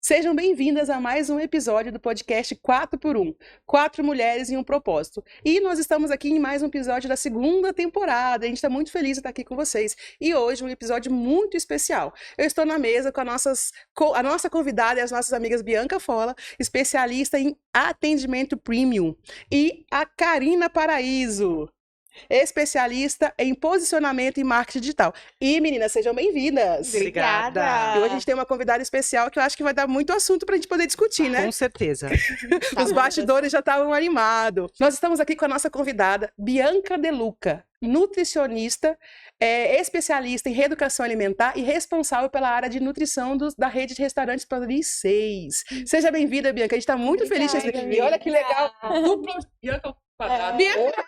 Sejam bem-vindas a mais um episódio do podcast 4x1, 4 mulheres em um propósito. E nós estamos aqui em mais um episódio da segunda temporada. A gente está muito feliz de estar aqui com vocês. E hoje um episódio muito especial. Eu estou na mesa com a nossa convidada e as nossas amigas Bianca Fola, especialista em atendimento premium, e a Karina Paraíso, especialista em posicionamento e marketing digital. E, meninas, sejam bem-vindas. Obrigada. E hoje a gente tem uma convidada especial que eu acho que vai dar muito assunto para a gente poder discutir, né? Com certeza. Os bastidores já estavam animados. Nós estamos aqui com a nossa convidada, Bianca De Luca, nutricionista, especialista em reeducação alimentar e responsável pela área de nutrição da rede de restaurantes Paris 6. Seja bem-vinda, Bianca. A gente está muito feliz de receber. E olha que legal. Duplo Bianca ao quadrado. Bianca.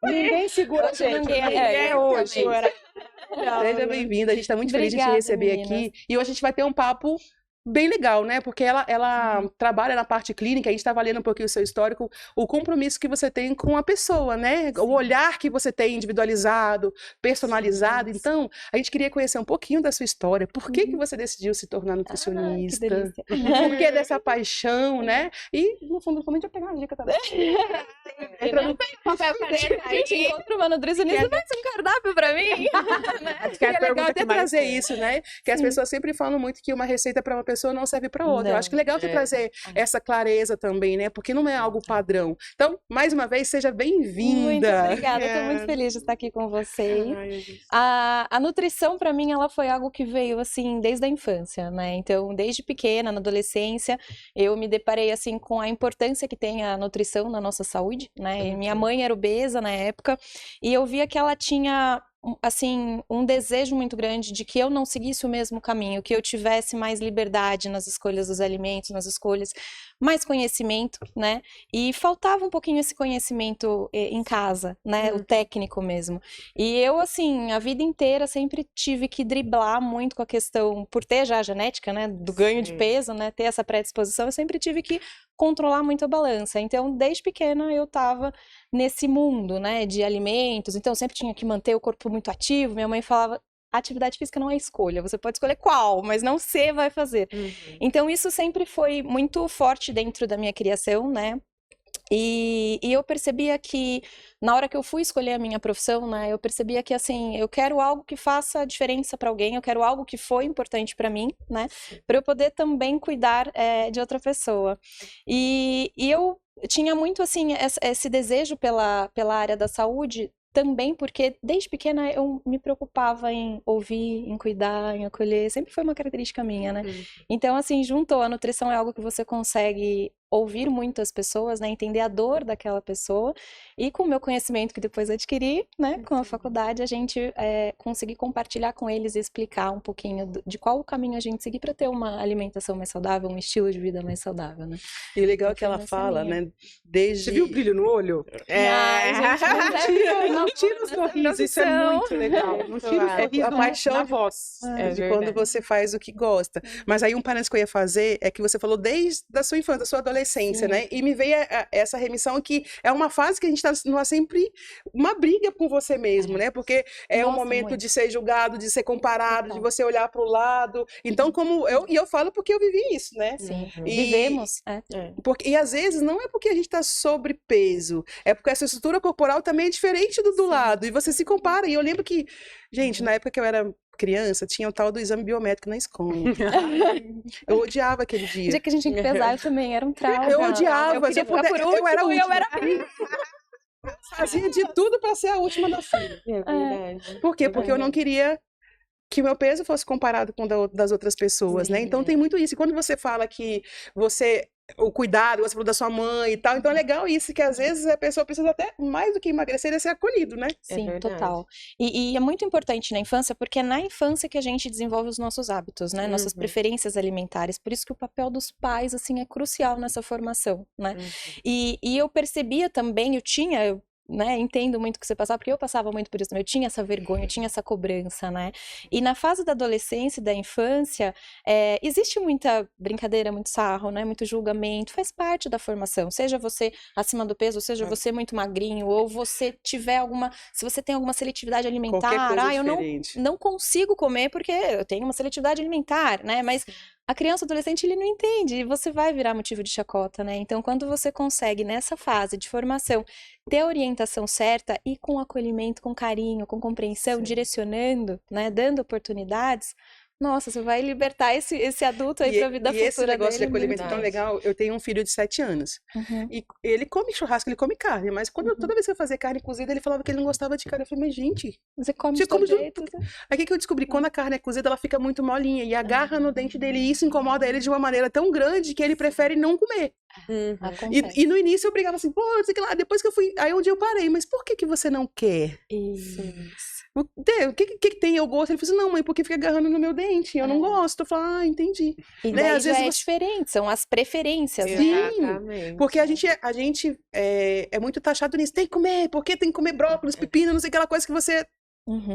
Ninguém segura a gente. Ninguém hoje. Seja bem-vinda. A gente está muito feliz de te receber aqui. E hoje a gente vai ter um papo bem legal, né? Porque ela trabalha na parte clínica, a gente estava lendo um pouquinho o seu histórico, o compromisso que você tem com a pessoa, né? Sim. O olhar que você tem individualizado, personalizado. Sim. Então, a gente queria conhecer um pouquinho da sua história. Por que que você decidiu se tornar nutricionista? Que delícia. Por que dessa paixão, né? E, no fundo, a gente vai pegar uma dica também. Entra no papel caneta. A gente encontra uma nutricionista, faz um cardápio pra mim. Acho que é legal até trazer isso, né? Que as pessoas sempre falam muito que uma receita para uma pessoa não serve para outra. Eu acho que é legal trazer essa clareza também, né? Porque não é algo padrão. Então, mais uma vez, seja bem-vinda. Muito obrigada, estou muito feliz de estar aqui com vocês. A nutrição, para mim, ela foi algo que veio, assim, desde a infância, né? Então, desde pequena, na adolescência, eu me deparei, assim, com a importância que tem a nutrição na nossa saúde, né? E minha mãe era obesa na época, e eu via que ela tinha, assim, um desejo muito grande de que eu não seguisse o mesmo caminho, que eu tivesse mais liberdade nas escolhas dos alimentos, nas escolhas, mais conhecimento, né? E faltava um pouquinho esse conhecimento em casa, né? O técnico mesmo. E eu, assim, a vida inteira sempre tive que driblar muito com a questão, por ter já a genética, né? Do ganho de peso, né? Ter essa predisposição, eu sempre tive que controlar muito a balança. Então, desde pequena, eu tava nesse mundo, né, de alimentos. Então, eu sempre tinha que manter o corpo muito ativo. Minha mãe falava, atividade física não é escolha. Você pode escolher qual, mas não você vai fazer. Então, isso sempre foi muito forte dentro da minha criação, né? E eu percebia que, na hora que eu fui escolher a minha profissão, né, eu percebia que, assim, eu quero algo que faça diferença para alguém, eu quero algo que foi importante para mim, né, para eu poder também cuidar de outra pessoa. E eu tinha muito, assim, esse desejo pela área da saúde, também porque, desde pequena, eu me preocupava em ouvir, em cuidar, em acolher, sempre foi uma característica minha, né? Então, assim, juntou, a nutrição é algo que você consegue ouvir muito as pessoas, né, entender a dor daquela pessoa, e com o meu conhecimento que depois adquiri, né, com a faculdade, a gente conseguir compartilhar com eles e explicar um pouquinho de qual o caminho a gente seguir para ter uma alimentação mais saudável, um estilo de vida mais saudável, né. E o legal é que ela fala, né, desde... Você viu o brilho no olho? Gente, não tira o sorriso, isso é muito legal. Não tira o sorriso a paixão na voz. de quando você faz o que gosta. Mas aí um parênteses que eu ia fazer é que você falou desde a sua infância, da sua adolescência, né? E me veio essa remissão que é uma fase que a gente está numa sempre uma briga com você mesmo, né? Porque é um momento de ser julgado, de ser comparado, de você olhar para o lado. Então, como eu falo porque eu vivi isso, né? Sim, vivemos. E às vezes não é porque a gente está sobrepeso, é porque essa estrutura corporal também é diferente do lado. E você se compara. E eu lembro que, gente, na época que eu era criança, tinha o tal do exame biométrico na escola. Eu odiava aquele dia. O dia que a gente tinha que pesar, eu também, era um trauma. Eu odiava. Eu queria ficar por último, eu era a última. eu era Fazia de tudo para ser a última da fila. É verdade. Por quê? Porque eu não queria que o meu peso fosse comparado com o das outras pessoas, né? Então tem muito isso. E quando você fala que o cuidado, você falou da sua mãe e tal, então é legal isso, que às vezes a pessoa precisa até, mais do que emagrecer, é ser acolhido, né? Sim, total. E é muito importante na infância, porque é na infância que a gente desenvolve os nossos hábitos, né? Nossas preferências alimentares. Por isso que o papel dos pais, assim, é crucial nessa formação, né? E eu percebia também, eu né, entendo muito o que você passava, porque eu passava muito por isso também, eu tinha essa vergonha, eu tinha essa cobrança, né, e na fase da adolescência e da infância, existe muita brincadeira, muito sarro, né, muito julgamento, faz parte da formação, seja você acima do peso, seja você muito magrinho, ou você tiver se você tem alguma seletividade alimentar, Qualquer coisa eu não consigo comer porque eu tenho uma seletividade alimentar, né, mas a criança, o adolescente, ele não entende, e você vai virar motivo de chacota, né? Então, quando você consegue, nessa fase de formação, ter a orientação certa e com acolhimento, com carinho, com compreensão, direcionando, né, dando oportunidades, nossa, você vai libertar esse adulto aí pra vida futura dele. E esse negócio de acolhimento é tão verdade. legal. Eu tenho um filho de 7 anos. E ele come churrasco, ele come carne. Mas toda vez que eu fazia carne cozida, ele falava que ele não gostava de carne. Eu falei, mas gente... Você come Você de come todo jeito. Aí o que que eu descobri? Quando a carne é cozida, ela fica muito molinha e agarra no dente dele. E isso incomoda ele de uma maneira tão grande que ele prefere não comer. Acontece. E no início eu brigava assim, pô, não sei o que lá. Depois que eu fui... Aí um dia eu parei. Mas por que que você não quer? Isso. O que tem eu gosto? Ele falou assim, não, mãe, porque fica agarrando no meu dente. Eu não gosto. Eu falo, entendi. E Né, daí às já vezes é diferente, são as preferências, né? Sim, Exatamente. porque a gente é muito taxado nisso. Tem que comer, porque tem que comer brócolis, pepino, não sei aquela coisa que você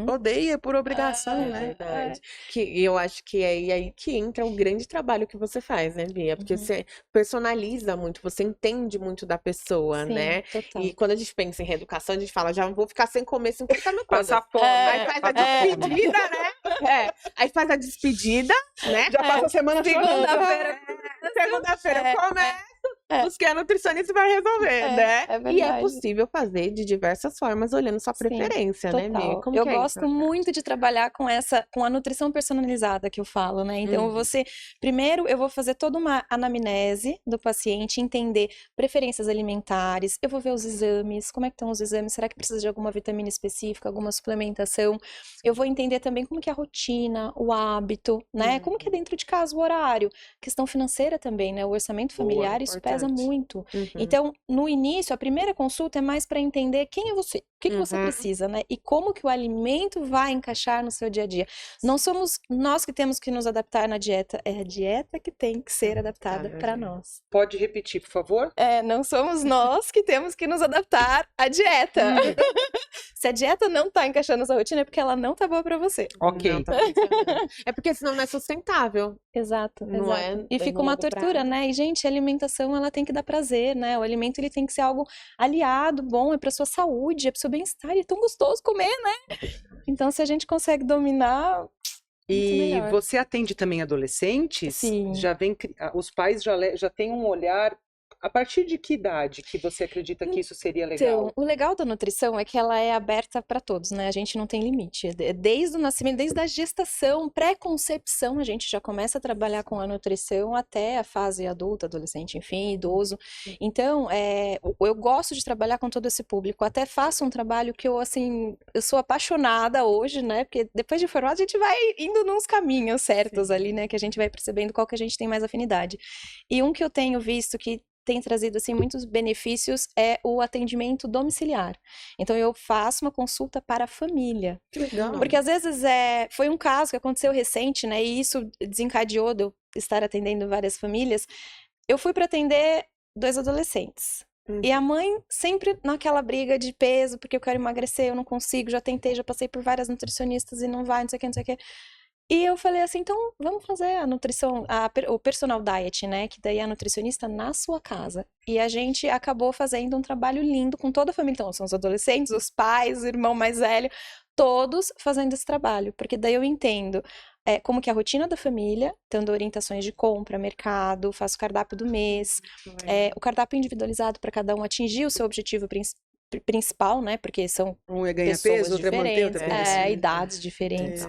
odeia por obrigação, É né? verdade. E eu acho que é aí que entra o grande trabalho que você faz, né, Bia? Porque você personaliza muito, você entende muito da pessoa, Sim, né? total. E quando a gente pensa em reeducação, a gente fala, já vou ficar sem comer 50 mil coisas. Passa fome. Aí faz a despedida, né? Aí faz a despedida, né? Já passa a semana chorando. Segunda-feira começa, busquei a nutricionista vai resolver, né? é E é verdade. possível fazer de diversas formas, olhando sua Sim, preferência, né, Bia? Total. Como Eu que é gosto isso? muito de trabalhar com a nutrição personalizada que eu falo, né? Então, primeiro eu vou fazer toda uma anamnese do paciente, entender preferências alimentares, eu vou ver os exames, como é que estão os exames, será que precisa de alguma vitamina específica, alguma suplementação? Eu vou entender também como que é a rotina, o hábito, né? Como que é dentro de casa o horário, questão financeira também, né? O orçamento familiar, isso pesa importante. muito. Então, no início, a primeira consulta é mais para entender quem é você, o que que você precisa, né? E como que o alimento vai encaixar no seu dia a dia. Não somos nós que temos que nos adaptar na dieta, é a dieta que tem que ser adaptada para nós. Pode repetir, por favor? Não somos nós que temos que nos adaptar à dieta. Se a dieta não tá encaixando na sua rotina, é porque ela não tá boa para você. Ok. Não tá funcionando. É porque senão não é sustentável. Exato, Não exato. é E bem fica uma longo tortura, prazo. né? E, gente, a alimentação, ela tem que dar prazer, né? O alimento, ele tem que ser algo aliado, bom, é pra sua saúde, é pro seu bem-estar, e é tão gostoso comer, né? Então, se a gente consegue dominar, E melhor. você atende também adolescentes? Sim. Os pais já têm um olhar. A partir de que idade que você acredita que isso seria legal? Então, o legal da nutrição é que ela é aberta para todos, né? A gente não tem limite. Desde o nascimento, desde a gestação, pré-concepção, a gente já começa a trabalhar com a nutrição até a fase adulta, adolescente, enfim, idoso. Então, eu gosto de trabalhar com todo esse público. Até faço um trabalho que eu sou apaixonada hoje, né? Porque depois de formado, a gente vai indo nos caminhos certos ali, né? Que a gente vai percebendo qual que a gente tem mais afinidade. E um que eu tenho visto que tem trazido assim muitos benefícios é o atendimento domiciliar. Então eu faço uma consulta para a família. Que legal. Porque às vezes foi um caso que aconteceu recente, né? E isso desencadeou de eu estar atendendo várias famílias. Eu fui para atender 2 adolescentes. E a mãe sempre naquela briga de peso, porque eu quero emagrecer, eu não consigo, já tentei, já passei por várias nutricionistas e não vai, não sei o que, não sei o que. E eu falei assim, então vamos fazer a nutrição, o personal diet, né? Que daí é a nutricionista na sua casa. E a gente acabou fazendo um trabalho lindo com toda a família. Então, são os adolescentes, os pais, o irmão mais velho, todos fazendo esse trabalho. Porque daí eu entendo como que é a rotina da família, dando orientações de compra, mercado, faço o cardápio do mês, o cardápio individualizado para cada um atingir o seu objetivo principal, né? Porque são Um é ganhar pessoas peso, outro é manter, diferentes, outro é crescer. idades diferentes.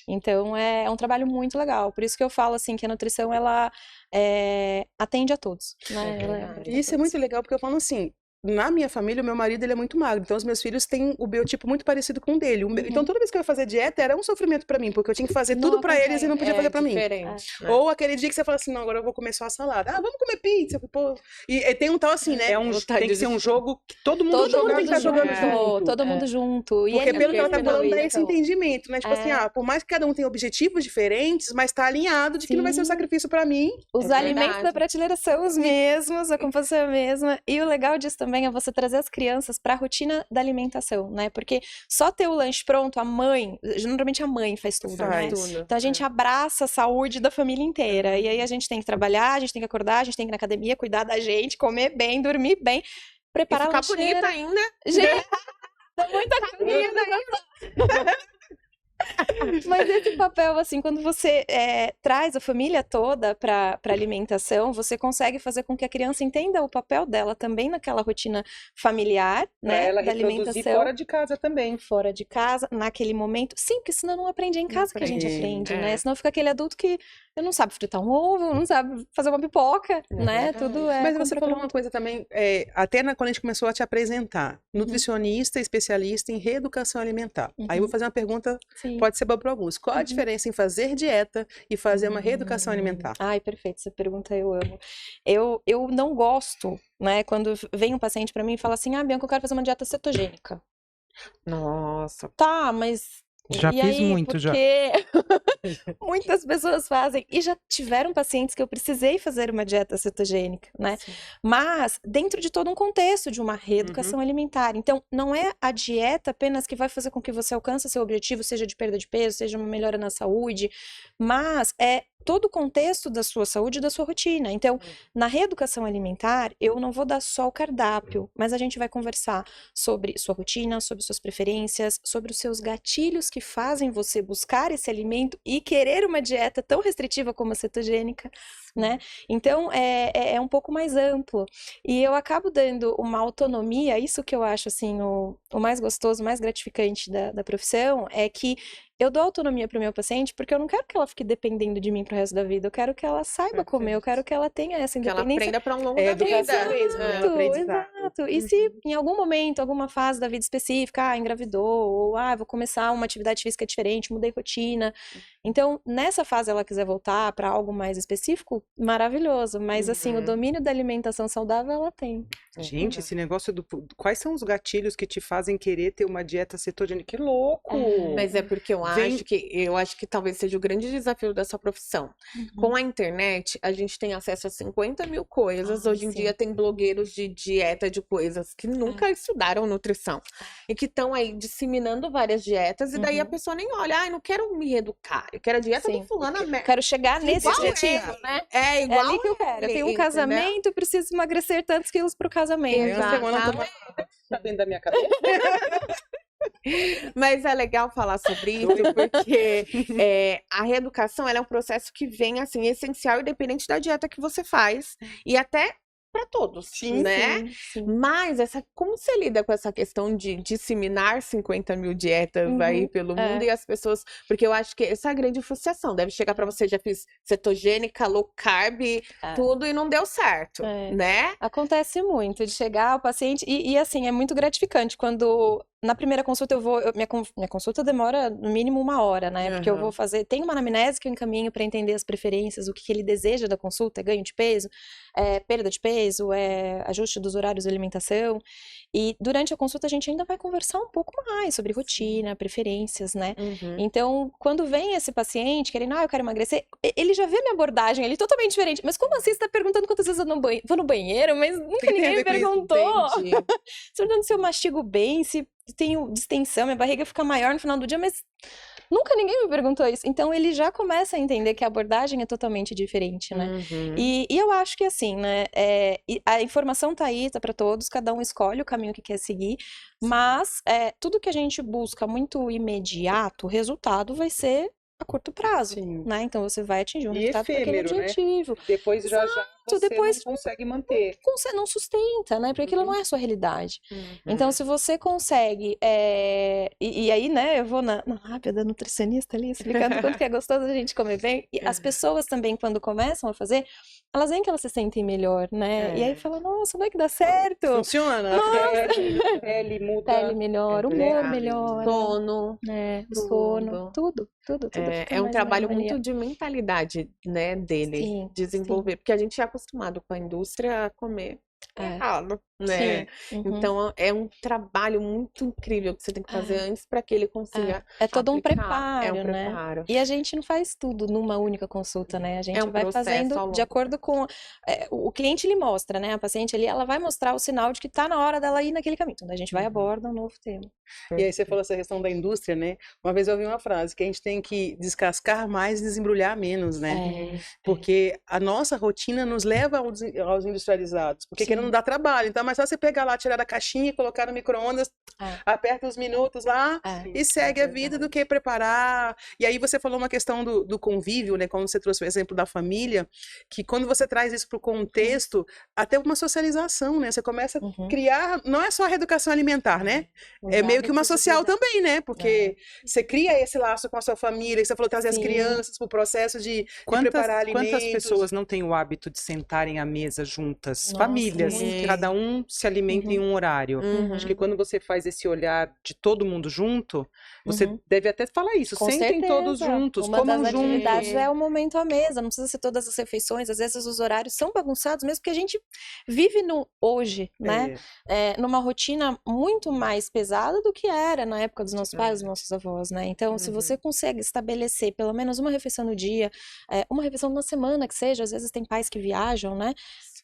Então, é um trabalho muito legal. Por isso que eu falo, assim, que a nutrição, ela atende a todos, né? Ela abre E isso é muito legal, porque eu falo assim, na minha família, o meu marido, ele é muito magro, então os meus filhos têm o biotipo muito parecido com o dele. Então, toda vez que eu ia fazer dieta, era um sofrimento pra mim, porque eu tinha que fazer tudo pra eles e não podia fazer pra mim. Ou aquele dia que você fala assim, não, agora eu vou comer só a salada. Ah, vamos comer pizza. Pô. E tem um tal assim, né? Tem que ser um jogo que todo mundo tem que estar jogando junto. Todo mundo junto. Porque pelo que ela tá falando, dá esse então. entendimento, né? Tipo assim, por mais que cada um tenha objetivos diferentes, mas tá alinhado de que não vai ser um sacrifício pra mim. Os alimentos da prateleira são os mesmos, a composição é a mesma. E o legal disso também é você trazer as crianças para a rotina da alimentação, né? Porque só ter o lanche pronto, normalmente a mãe faz tudo, né? Então a gente abraça a saúde da família inteira. E aí a gente tem que trabalhar, a gente tem que acordar, a gente tem que ir na academia, cuidar da gente, comer bem, dormir bem, preparar a lancheira. Ficar bonita ainda. Gente, dá muita comida. Mas esse papel, assim, quando você traz a família toda para alimentação, você consegue fazer com que a criança entenda o papel dela também naquela rotina familiar, Pra né? ela Da reproduzir alimentação. fora de casa também. Fora de casa, naquele momento. Sim, porque senão não aprende em casa que a gente aprende, né? Senão fica aquele adulto que não sabe fritar um ovo, não sabe fazer uma pipoca, né? verdade. Tudo é. Mas você compra falou pronto. uma coisa também, até quando a gente começou a te apresentar, nutricionista, especialista em reeducação alimentar. Aí eu vou fazer uma pergunta, Sim. pode ser boa para alguns. Qual a diferença em fazer dieta e fazer uma reeducação alimentar? Ai, perfeito, essa pergunta eu amo. Eu não gosto, né, quando vem um paciente pra mim e fala assim, Bianca, eu quero fazer uma dieta cetogênica. Nossa. Tá, mas Já e fiz aí, muito, já. porque muitas pessoas fazem, e já tiveram pacientes que eu precisei fazer uma dieta cetogênica, né? Sim. Mas dentro de todo um contexto de uma reeducação alimentar. Então, não é a dieta apenas que vai fazer com que você alcance seu objetivo, seja de perda de peso, seja uma melhora na saúde, mas é todo o contexto da sua saúde e da sua rotina. Então, na reeducação alimentar, eu não vou dar só o cardápio, mas a gente vai conversar sobre sua rotina, sobre suas preferências, sobre os seus gatilhos que fazem você buscar esse alimento e querer uma dieta tão restritiva como a cetogênica, né? Então, é um pouco mais amplo. E eu acabo dando uma autonomia, isso que eu acho, assim, o mais gostoso, o mais gratificante da profissão, é que eu dou autonomia para o meu paciente porque eu não quero que ela fique dependendo de mim pro resto da vida. Eu quero que ela saiba comer, eu quero que ela tenha essa Que ela independência. aprenda para um longo da vida. Educação mesmo, né? Aprendizado. Exato. E se em algum momento, alguma fase da vida específica, engravidou, ou vou começar uma atividade física diferente, mudei rotina. Então, nessa fase ela quiser voltar para algo mais específico, maravilhoso. Mas assim, o domínio da alimentação saudável ela tem. Gente, esse negócio quais são os gatilhos que te fazem querer ter uma dieta cetogênica? Que louco! Mas é porque eu acho que talvez seja o grande desafio dessa profissão. Com a internet, a gente tem acesso a 50 mil coisas. Hoje em dia tem blogueiros de dieta de coisas que nunca estudaram nutrição. E que estão aí disseminando várias dietas. E daí a pessoa nem olha, não quero me reeducar. Eu quero a dieta do fulano. Eu quero chegar nesse Igual objetivo, ele. né? É É igual ali que eu quero. Eu ele, tenho um entendeu? casamento, eu preciso emagrecer tantos quilos pro casamento. Tá dentro da minha cabeça. Mas é legal falar sobre isso, porque a reeducação ela é um processo que vem assim, essencial, independente da dieta que você faz, e até para todos, né? Sim. Mas como você lida com essa questão de disseminar 50 mil dietas aí pelo mundo e as pessoas, porque eu acho que essa é a grande frustração, deve chegar para você, já fiz cetogênica, low carb, tudo e não deu certo, né? Acontece muito de chegar o paciente e assim, é muito gratificante quando na primeira consulta minha consulta demora no mínimo 1 hora, né? Porque eu vou tem uma anamnese que eu encaminho para entender as preferências, o que ele deseja da consulta, ganho de peso, perda de peso, ajuste dos horários de alimentação. E durante a consulta a gente ainda vai conversar um pouco mais sobre rotina, preferências, né? Então, quando vem esse paciente querendo, eu quero emagrecer, ele já vê minha abordagem ali totalmente diferente. Mas como assim? Você tá perguntando quantas vezes eu vou no banheiro? Mas nunca ninguém me perguntou. Você tá perguntando se eu mastigo bem, se tenho distensão, minha barriga fica maior no final do dia, mas nunca ninguém me perguntou isso. Então, ele já começa a entender que a abordagem é totalmente diferente, né? E eu acho que assim, né? A informação tá aí, tá pra todos, cada um escolhe o caminho que quer seguir, mas tudo que a gente busca muito imediato, o resultado vai ser a curto prazo, né? Então, você vai atingir um resultado para aquele objetivo. Né? Depois já você depois não consegue manter. Você não sustenta, né? Porque aquilo não é a sua realidade. Então, se você consegue... E aí, né? Eu vou na lábia da nutricionista ali, explicando quanto que é gostoso a gente comer bem. E as pessoas também, quando começam a fazer, elas veem que elas se sentem melhor, né? E aí falam, nossa, vai que dá certo. Funciona. Pele muda. Pele melhor, humor melhor. Sono. Sono. Tudo. É um trabalho muito de mentalidade, né, dele, desenvolver. Porque a gente é acostumado com a indústria a comer errado, né? Então, é um trabalho muito incrível que você tem que fazer antes para que ele consiga É todo um aplicar. preparo, né? E a gente não faz tudo numa única consulta, né? A gente vai fazendo de acordo com... o cliente, ele mostra, né? A paciente ali, ela vai mostrar o sinal de que tá na hora dela ir naquele caminho. Então, a gente vai aborda um novo tema. E aí você falou essa questão da indústria, né? Uma vez eu ouvi uma frase, que a gente tem que descascar mais e desembrulhar menos, né? Porque a nossa rotina nos leva aos industrializados. Porque querendo dar trabalho. Então, mas só você pegar lá, tirar da caixinha, colocar no micro-ondas, aperta os minutos lá e segue a vida do que preparar. E aí você falou uma questão do convívio, né? Como você trouxe o exemplo da família, que quando você traz isso para o contexto, até uma socialização, né? Você começa a criar, não é só a reeducação alimentar, né? É meio que uma social também, né? Porque você cria esse laço com a sua família, e você falou trazer as crianças para o processo de preparar alimentos. Quantas pessoas não têm o hábito de sentarem à mesa juntas? Famílias, cada um se alimenta em um horário. Acho que quando você faz esse olhar de todo mundo junto, você deve até falar isso. Com Sentem certeza. todos juntos, Uma comam das juntos. atividades é o momento à mesa, não precisa ser todas as refeições, às vezes os horários são bagunçados, mesmo porque a gente vive no hoje, né? Numa rotina muito mais pesada do que era na época dos nossos pais, dos nossos avós, né? Então, se você consegue estabelecer pelo menos uma refeição no dia, uma refeição na semana que seja, às vezes tem pais que viajam, né?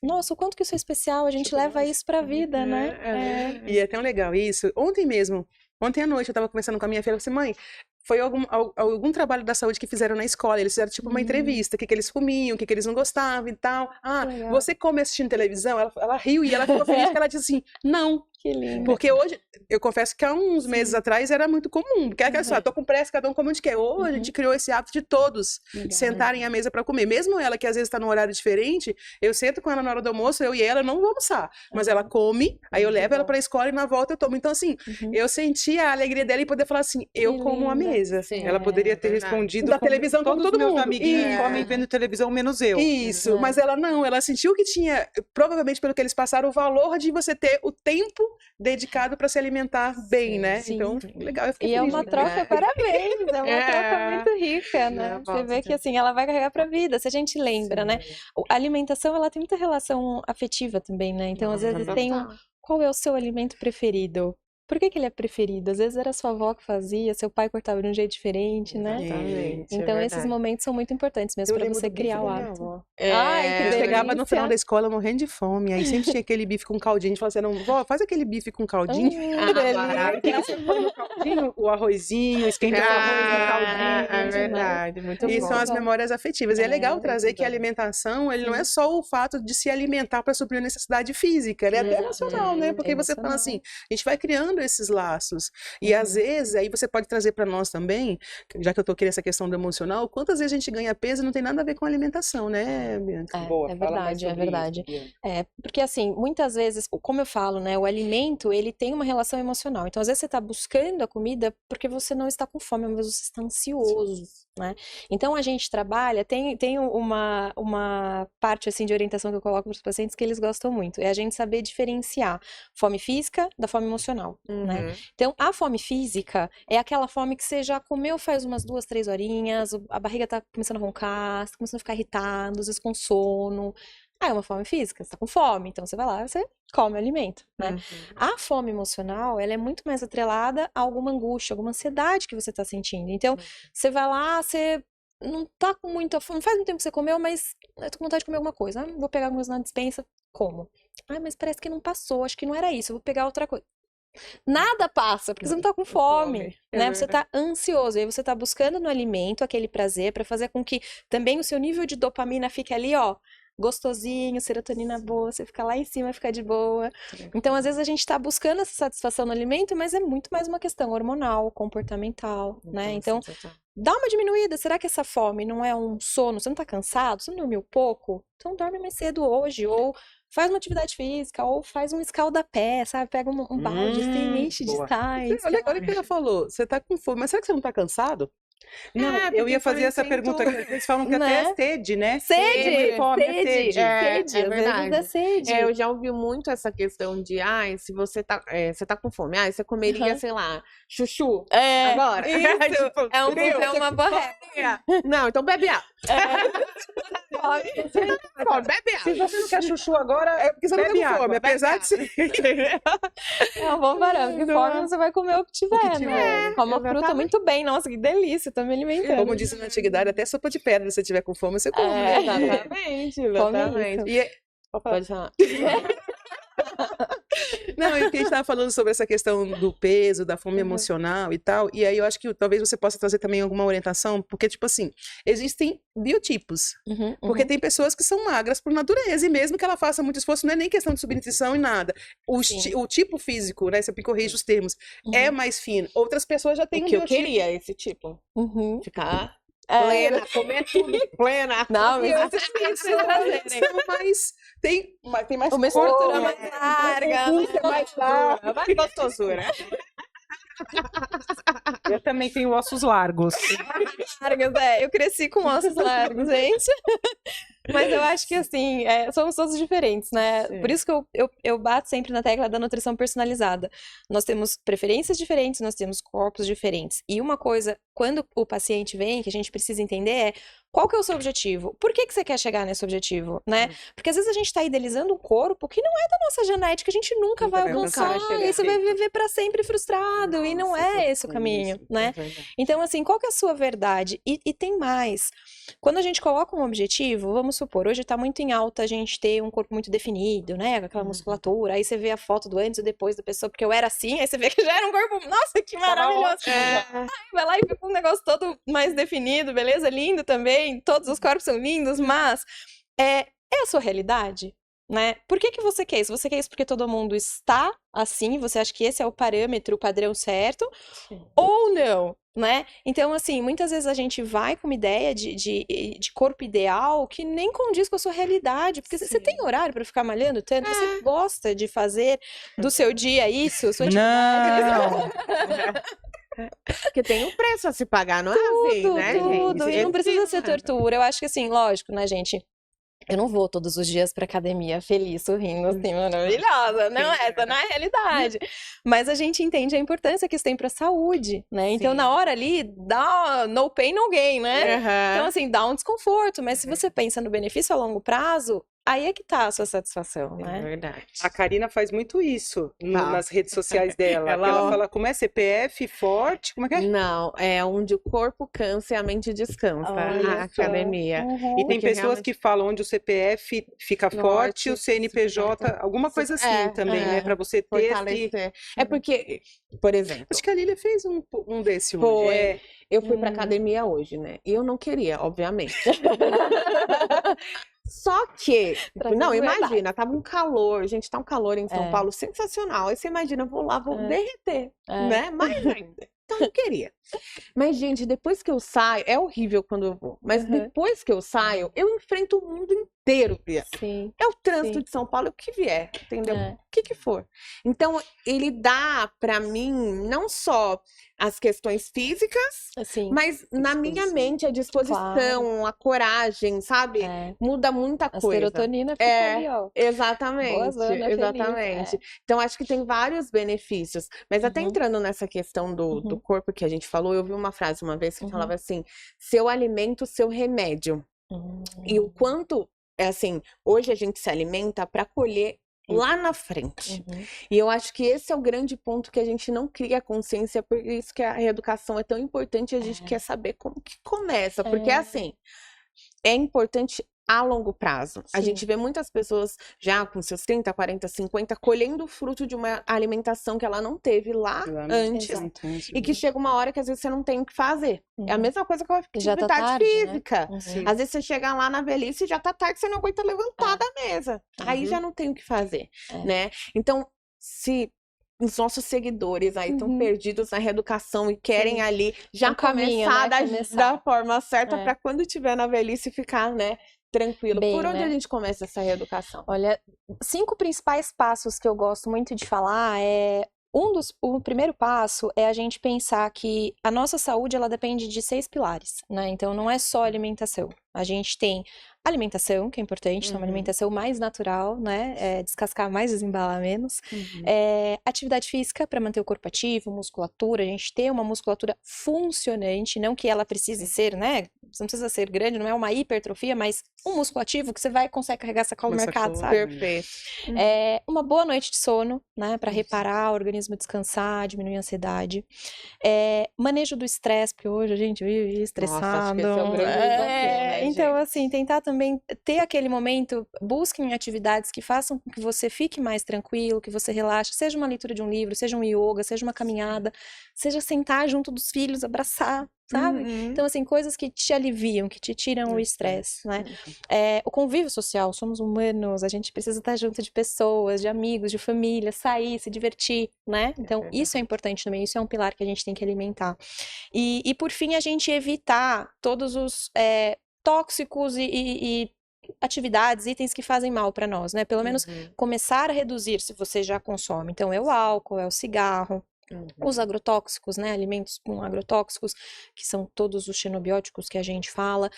Nossa, o quanto que isso é especial, a gente leva isso pra vida, né? E é tão legal isso. Ontem à noite eu tava conversando com a minha filha, eu falei assim, mãe, foi algum trabalho da saúde que fizeram na escola, eles fizeram tipo uma entrevista, o que eles comiam, o que eles não gostavam e tal. Você come assistindo televisão? Ela riu e ela ficou feliz porque ela disse assim, não. Que lindo. Porque hoje, eu confesso que há uns meses atrás era muito comum, porque é só, tô com pressa, cada um come onde quer. Hoje a gente criou esse hábito de todos sentarem à mesa para comer. Mesmo ela, que às vezes tá num horário diferente, eu sento com ela na hora do almoço, eu e ela não vamos almoçar. Mas ela come, aí eu levo ela pra escola e na volta eu tomo. Então, assim, eu senti a alegria dela em poder falar assim, eu como a mesa. Sim, ela poderia ter respondido da televisão como todo meus mundo. amiguinhos comem vendo televisão, menos eu. Isso, mas ela não, ela sentiu que tinha, provavelmente pelo que eles passaram, o valor de você ter o tempo dedicado para se alimentar bem, né? Sim. Então, legal. E é uma troca, parabéns, é uma troca muito rica, né? Você vê que assim, ela vai carregar pra vida, se a gente lembra, né? A alimentação, ela tem muita relação afetiva também, né? Então, às vezes tem qual é o seu alimento preferido? Por que ele é preferido? Às vezes era sua avó que fazia, seu pai cortava de um jeito diferente, né? Exatamente, Então esses momentos são muito importantes mesmo para você criar o hábito. Ai, eu chegava no final da escola morrendo de fome, aí sempre tinha aquele bife com caldinho, a gente falava assim, não, vó, faz aquele bife com caldinho. O arrozinho, esquenta o arroz no caldinho. É verdade, muito bom. E são as memórias afetivas. E é legal trazer que a alimentação, ele não é só o fato de se alimentar para suprir a necessidade física, ele é até emocional, né? Porque você fala assim, a gente vai criando esses laços. E às vezes, aí você pode trazer para nós também, já que eu tô querendo essa questão do emocional, quantas vezes a gente ganha peso e não tem nada a ver com alimentação, né, Bianca? É verdade, é verdade. Porque assim, muitas vezes, como eu falo, né, o alimento, ele tem uma relação emocional. Então, às vezes você tá buscando a comida porque você não está com fome, mas você está ansioso, né? Então, a gente trabalha, tem uma parte, assim, de orientação que eu coloco para os pacientes que eles gostam muito, é a gente saber diferenciar fome física da fome emocional. Né? Então, a fome física é aquela fome que você já comeu faz umas 2, 3 horinhas, a barriga tá começando a roncar, você tá começando a ficar irritado, às vezes com sono. É uma fome física, você tá com fome, então você vai lá e você come o alimento, né? A fome emocional, ela é muito mais atrelada a alguma angústia, alguma ansiedade que você tá sentindo. Então, você vai lá, você não tá com muita fome, não faz muito tempo que você comeu, mas eu tô com vontade de comer alguma coisa. Vou pegar alguma coisa na despensa, como? Mas parece que não passou, acho que não era isso, eu vou pegar outra coisa. Nada passa, porque você não tá com fome, né? Você tá ansioso, e aí você tá buscando no alimento aquele prazer para fazer com que também o seu nível de dopamina fique ali, ó, gostosinho, serotonina boa, você fica lá em cima, fica de boa. Então, às vezes a gente tá buscando essa satisfação no alimento, mas é muito mais uma questão hormonal, comportamental, né? Então, dá uma diminuída. Será que essa fome não é um sono? Você não tá cansado? Você não dormiu pouco? Então, dorme mais cedo hoje, ou faz uma atividade física, ou faz um escalda-pé, sabe? Pega um balde, assim, enche de sais. Olha o que ela falou, você tá com fome, mas será que você não tá cansado? Não, eu ia fazer essa pergunta, que eles falam que até é sede, né? Sede, fome, é sede. É verdade. É sede. Eu já ouvi muito essa questão de, se você tá com fome, você comeria, sei lá, chuchu agora. Isso, tipo, é uma boa regra. Não, então bebe água. Bebe água. Se você não quer chuchu agora, é porque você não tem fome, apesar de ser. É um bom parâmetro, porque fome você vai comer o que tiver, né? Come uma fruta muito bem, nossa, que delícia, tô me alimentando. Como disse na antiguidade, até sopa de pedra, se você tiver com fome, você come, né? Exatamente. Come isso. E Pode falar. Não, é porque a gente estava falando sobre essa questão do peso, da fome emocional e tal, e aí eu acho que talvez você possa trazer também alguma orientação, porque, tipo assim, existem biotipos, porque tem pessoas que são magras por natureza, e mesmo que ela faça muito esforço, não é nem questão de subnutrição e nada, o tipo físico, né, você me corrige os termos, é mais fino, outras pessoas já têm o um que biotipo. eu queria, esse tipo, ficar plena, comer tudo plena. Não, E mas outras pessoas são mais, tem mais uma cor, estrutura né? mais larga, O pulso é mais largo. Mais gostosura. Eu também tenho ossos largos. largas, eu cresci com ossos largos, gente. Mas eu acho que, assim, somos todos diferentes, né? Sim. Por isso que eu bato sempre na tecla da nutrição personalizada. Nós temos preferências diferentes, nós temos corpos diferentes. E uma coisa, quando o paciente vem, que a gente precisa entender é qual que é o seu objetivo? Por que você quer chegar nesse objetivo, né? Porque às vezes a gente tá idealizando um corpo que não é da nossa genética, a gente nunca vai alcançar, e você vai viver para sempre frustrado, e não é esse o caminho, né? Então, assim, qual que é a sua verdade? E tem mais. Quando a gente coloca um objetivo, vamos supor, hoje tá muito em alta a gente ter um corpo muito definido, né? Com aquela musculatura, aí você vê a foto do antes e depois da pessoa, porque eu era assim, aí você vê que já era um corpo, nossa, que maravilhoso! Aí vai lá e fica um negócio todo mais definido, beleza? Lindo também, todos os corpos são lindos, mas é a sua realidade? Né? Por que você quer isso? Você quer isso porque todo mundo está assim? Você acha que esse é o parâmetro, o padrão certo? Sim. Ou não? Né? Então, assim, muitas vezes a gente vai com uma ideia de corpo ideal que nem condiz com a sua realidade, porque você tem horário para ficar malhando tanto? Você gosta de fazer do seu dia isso? Sua atividade? Porque tem um preço a se pagar, não é assim, né, tudo. gente? E não precisa ser tortura. Eu acho que, assim, lógico, né, gente? Eu não vou todos os dias pra academia feliz, sorrindo, assim, maravilhosa. Não, essa não é a realidade. Mas a gente entende a importância que isso tem pra saúde, né? Então, na hora ali, dá no pain, no gain, né? Então, assim, dá um desconforto. Mas se você pensa no benefício a longo prazo, aí é que tá a sua satisfação, né? É verdade. A Karina faz muito isso nas redes sociais dela. Ela fala como é CPF forte, como é que é? Não, é onde o corpo cansa e a mente descansa, a academia. E tem pessoas que falam onde o CPF fica forte, o CNPJ, alguma coisa assim também, né? Pra você ter fortalecer. É porque, por exemplo... Acho que a Lília fez um desse hoje. Eu fui pra academia hoje, né? E eu não queria, obviamente. Só que, não, imagina, tava um calor, gente, tá um calor em São Paulo sensacional. Aí você imagina, eu vou lá, vou derreter, né? Mais ainda. Então, eu não queria. Mas, gente, depois que eu saio, é horrível quando eu vou, mas depois que eu saio, eu enfrento o mundo inteiro, Bia. Sim. É o trânsito de São Paulo, o que vier, entendeu? O que for. Então, ele dá pra mim, não só as questões físicas, mas na minha mente, a disposição, a coragem, sabe? Muda muita coisa. A serotonina fica ali, ó. Exatamente, Zona exatamente. Feliz, Então, acho que tem vários benefícios. Mas até entrando nessa questão do corpo que a gente falou, eu vi uma frase uma vez que falava assim, seu alimento, seu remédio. E o quanto, assim, hoje a gente se alimenta para colher lá na frente. E eu acho que esse é o grande ponto que a gente não cria consciência, por isso que a reeducação é tão importante, a gente quer saber como que começa, porque assim, é importante a longo prazo. A gente vê muitas pessoas já com seus 30, 40, 50 colhendo o fruto de uma alimentação que ela não teve lá antes. E que chega uma hora que às vezes você não tem o que fazer. É a mesma coisa com a atividade física. Às vezes você chega lá na velhice e já tá tarde, você não aguenta levantar da mesa. Aí já não tem o que fazer, né? Então, se os nossos seguidores aí estão perdidos na reeducação e querem ali já começar da forma certa para quando tiver na velhice ficar, né, tranquilo. Por onde a gente começa essa reeducação? Olha, 5 principais passos que eu gosto muito de falar o primeiro passo é a gente pensar que a nossa saúde, ela depende de 6 pilares, né? Então, não é só alimentação. A gente tem alimentação, que é importante, então uma alimentação mais natural, né? Descascar mais, desembalar menos. Atividade física, para manter o corpo ativo, musculatura, a gente ter uma musculatura funcionante, não que ela precise ser, né? Você não precisa ser grande, não é uma hipertrofia, mas um músculo ativo que você consegue carregar sacola no mercado, sabe? Perfeito. Uma boa noite de sono, né? Para reparar o organismo, descansar, diminuir a ansiedade. Manejo do estresse, porque hoje a gente vive estressado. Nossa, acho que esse é o grande desafio, né? Então, assim, tentar também ter aquele momento, busquem atividades que façam com que você fique mais tranquilo, que você relaxe, seja uma leitura de um livro, seja um yoga, seja uma caminhada, seja sentar junto dos filhos, abraçar, sabe? Então, assim, coisas que te aliviam, que te tiram o estresse, né? O convívio social, somos humanos, a gente precisa estar junto de pessoas, de amigos, de família, sair, se divertir, né? Então, isso é importante também, isso é um pilar que a gente tem que alimentar. E por fim, a gente evitar todos os tóxicos e atividades, itens que fazem mal para nós, né? Pelo menos começar a reduzir se você já consome. Então, é o álcool, é o cigarro, os agrotóxicos, né? Alimentos com agrotóxicos, que são todos os xenobióticos que a gente fala.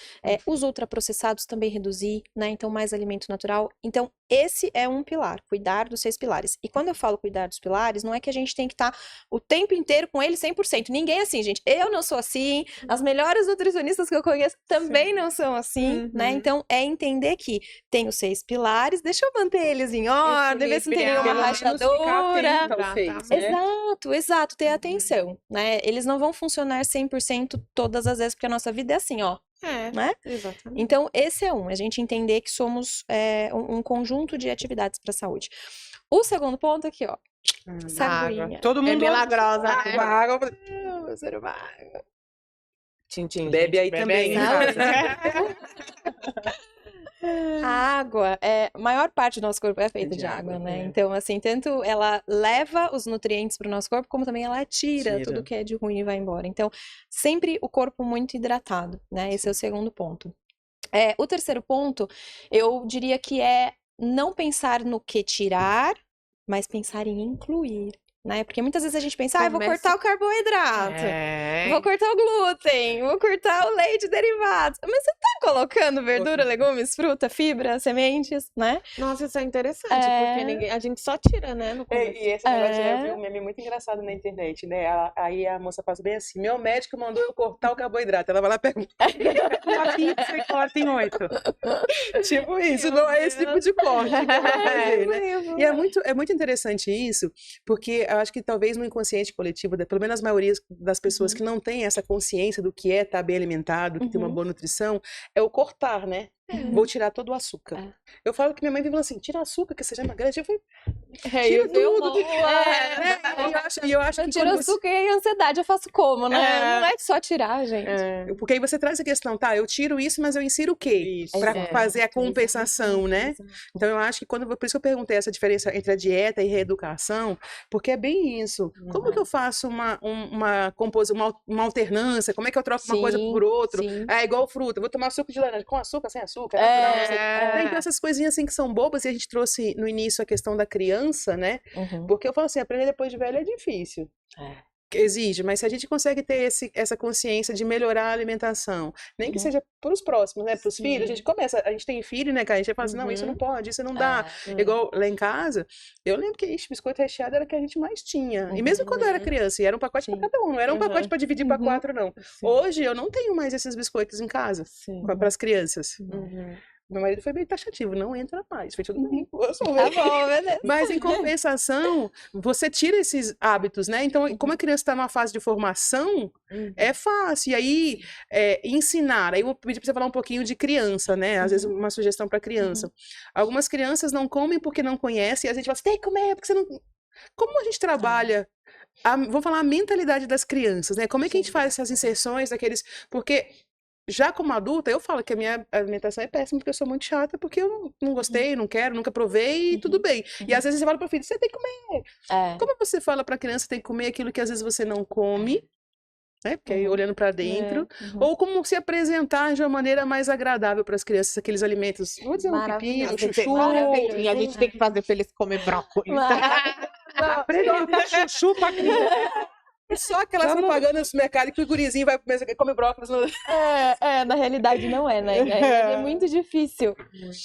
Os ultraprocessados também reduzir, né? Então, mais alimento natural. Então, esse é um pilar, cuidar dos 6 pilares. E quando eu falo cuidar dos pilares, não é que a gente tem que estar o tempo inteiro com ele 100%. Ninguém é assim, gente. Eu não sou assim. As melhores nutricionistas que eu conheço também não são assim, né? Então, é entender que tem os 6 pilares, deixa eu manter eles em ordem, ver se não tem nenhuma rachadura. Exato, ter atenção, né? Eles não vão funcionar 100% todas as vezes, porque a nossa vida é assim, ó. Né? Exatamente. Então, esse é a gente entender que somos um conjunto de atividades para a saúde. O segundo ponto aqui, ó. Aguinha. Todo mundo milagrosa. Água. Tintim, bebe aí também. A água, a maior parte do nosso corpo é feita de água, né? Então, assim, tanto ela leva os nutrientes para o nosso corpo, como também ela tira tudo que é de ruim e vai embora. Então, sempre o corpo muito hidratado, né? Esse é o segundo ponto. O terceiro ponto, eu diria que é não pensar no que tirar, mas pensar em incluir. Né? Porque muitas vezes a gente pensa, vou cortar o carboidrato, vou cortar o glúten, vou cortar o leite derivado. Mas você tá colocando verdura, legumes, fruta, fibra, sementes, né? Nossa, isso é interessante, porque a gente só tira, né? No começo. E esse negócio eu vi um meme muito engraçado na internet, né? Aí a moça faz bem assim, meu médico mandou eu cortar o carboidrato. Ela vai lá e pergunta, a pizza e corta em 8. Tipo isso, não é esse tipo de corte que vai fazer, né? E é muito interessante isso, porque eu acho que talvez no inconsciente coletivo, pelo menos a maioria das pessoas que não tem essa consciência do que é estar bem alimentado, que tem uma boa nutrição, é o cortar, né? Vou tirar todo o açúcar. Eu falo que minha mãe vive assim, tira açúcar que você já emagrece. Eu falei, tira tudo. E eu acho que tira açúcar e ansiedade, eu faço como, né? Não é só tirar, gente. Porque aí você traz a questão, tá, eu tiro isso, mas eu insiro o quê? Para fazer a compensação, né? Então eu acho que por isso que eu perguntei essa diferença entre a dieta e reeducação, porque é bem isso. Como que eu faço uma alternância? Como é que eu troco uma coisa por outra? É igual fruta, vou tomar suco de laranja com açúcar, sem açúcar? Então essas coisinhas assim que são bobas, e a gente trouxe no início a questão da criança, né? Porque eu falo assim, aprender depois de velho é difícil. Exige, mas se a gente consegue ter essa consciência de melhorar a alimentação, nem que seja para os próximos, né? Para os filhos, a gente tem filho, né, cara? A gente fala assim, não, isso não pode, isso não dá. Igual lá em casa, eu lembro que biscoito recheado era o que a gente mais tinha. E mesmo quando eu era criança, e era um pacote para cada um, não era um pacote para dividir para 4, não. Hoje eu não tenho mais esses biscoitos em casa para as crianças. Meu marido foi bem taxativo, não entra mais, foi tudo bem. Tá bom, beleza. Mas em compensação, você tira esses hábitos, né? Então, como a criança está numa fase de formação, é fácil. E aí, ensinar. Aí eu vou pedir para você falar um pouquinho de criança, né? Às vezes uma sugestão para criança. Algumas crianças não comem porque não conhecem, e a gente fala, você tem que comer, porque você não... Como a gente trabalha... Vou falar a mentalidade das crianças, né? Como é que a gente faz essas inserções daqueles... Porque... Já como adulta, eu falo que a minha alimentação é péssima porque eu sou muito chata, porque eu não gostei, não quero, nunca provei e tudo bem. E às vezes você fala para o filho, você tem que comer. Como você fala para a criança tem que comer aquilo que às vezes você não come, né? Porque aí olhando para dentro, ou como se apresentar de uma maneira mais agradável para as crianças, aqueles alimentos, vou dizer um pepino, chuchu. E a gente tem que fazer para eles comer brócolis. Apresentar chuchu para criança. Só aquelas propagandas no mercado que o gurizinho vai comer brócolis. Na realidade não é, né? É muito difícil.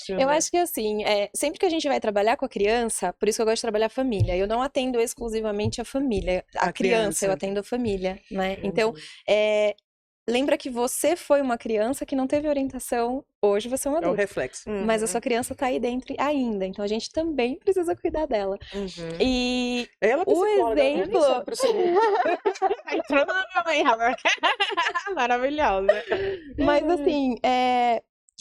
Eu acho que assim, sempre que a gente vai trabalhar com a criança, por isso que eu gosto de trabalhar a família, eu não atendo exclusivamente a família. A criança, eu atendo a família, né? Então, lembra que você foi uma criança que não teve orientação, hoje você é um adulto. É um reflexo. Mas a sua criança tá aí dentro ainda, então a gente também precisa cuidar dela. E ela o exemplo... Entrou na minha mãe, Robert. Maravilhosa. Mas assim,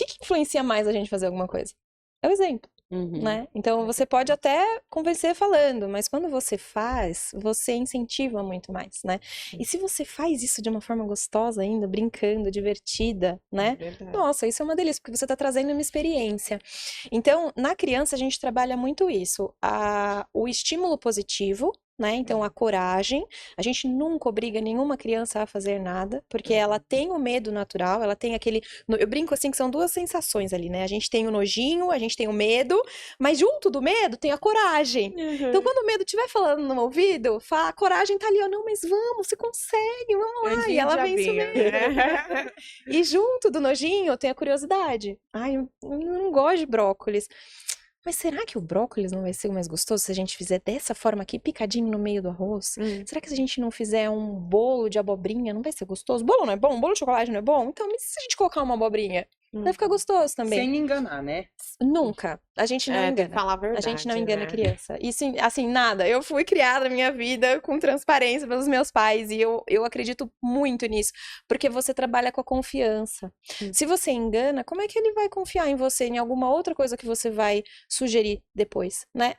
que influencia mais a gente fazer alguma coisa? É o exemplo. Né? Então você pode até convencer falando, mas quando você faz, você incentiva muito mais, né? E se você faz isso de uma forma gostosa ainda, brincando, divertida, né? Nossa, isso é uma delícia, porque você está trazendo uma experiência. Então, na criança a gente trabalha muito isso, o estímulo positivo, né? Então, a coragem. A gente nunca obriga nenhuma criança a fazer nada, porque ela tem o medo natural, ela tem aquele... Eu brinco assim que são duas sensações ali, né? A gente tem o nojinho, a gente tem o medo, mas junto do medo tem a coragem. Então, quando o medo estiver falando no ouvido, a coragem tá ali, ó, não, mas vamos, você consegue, vamos lá. E ela vence o medo. E junto do nojinho tem a curiosidade. Ai, eu não gosto de brócolis. Mas será que o brócolis não vai ser mais gostoso se a gente fizer dessa forma aqui, picadinho no meio do arroz? Será que se a gente não fizer um bolo de abobrinha, não vai ser gostoso? Bolo não é bom? Bolo de chocolate não é bom? Então, mas se a gente colocar uma abobrinha? Vai ficar gostoso também. Sem enganar, né? Nunca. A gente não engana. Tem que falar a verdade, a gente não engana né? a criança. E assim, nada. Eu fui criada na minha vida com transparência pelos meus pais e eu acredito muito nisso. Porque você trabalha com a confiança. Se você engana, como é que ele vai confiar em você, em alguma outra coisa que você vai sugerir depois, né?